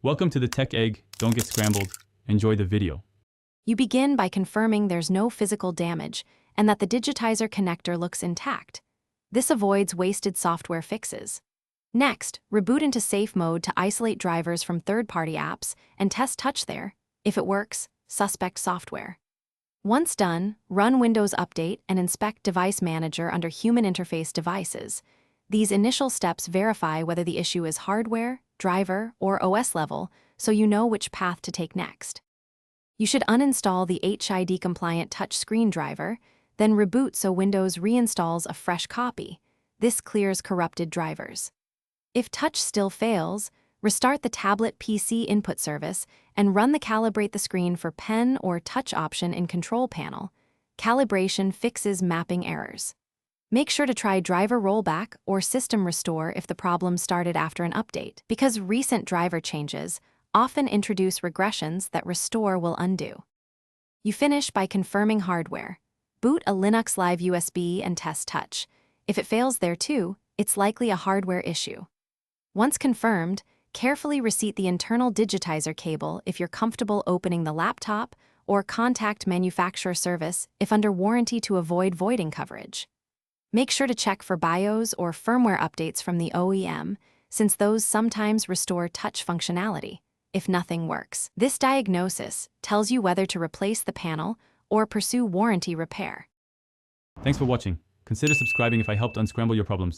Welcome to the Tech Egg. Don't get scrambled. Enjoy the video. You begin by confirming there's no physical damage and that the digitizer connector looks intact. This avoids wasted software fixes. Next, reboot into safe mode to isolate drivers from third-party apps and test touch there. If it works, suspect software. Once done, run Windows Update and inspect Device Manager under Human Interface Devices. These initial steps verify whether the issue is hardware, driver, or OS level, so you know which path to take next. You should uninstall the HID-compliant touchscreen driver, then reboot so Windows reinstalls a fresh copy. This clears corrupted drivers. If touch still fails, restart the tablet PC input service and run the Calibrate the Screen for Pen or Touch option in Control Panel. Calibration fixes mapping errors. Make sure to try driver rollback or system restore if the problem started after an update, because recent driver changes often introduce regressions that restore will undo. You finish by confirming hardware. Boot a Linux Live USB and test touch. If it fails there too, it's likely a hardware issue. Once confirmed, carefully reseat the internal digitizer cable if you're comfortable opening the laptop, or contact manufacturer service if under warranty to avoid voiding coverage. Make sure to check for BIOS or firmware updates from the OEM, since those sometimes restore touch functionality if nothing works. This diagnosis tells you whether to replace the panel or pursue warranty repair. Thanks for watching. Consider subscribing if I helped unscramble your problems.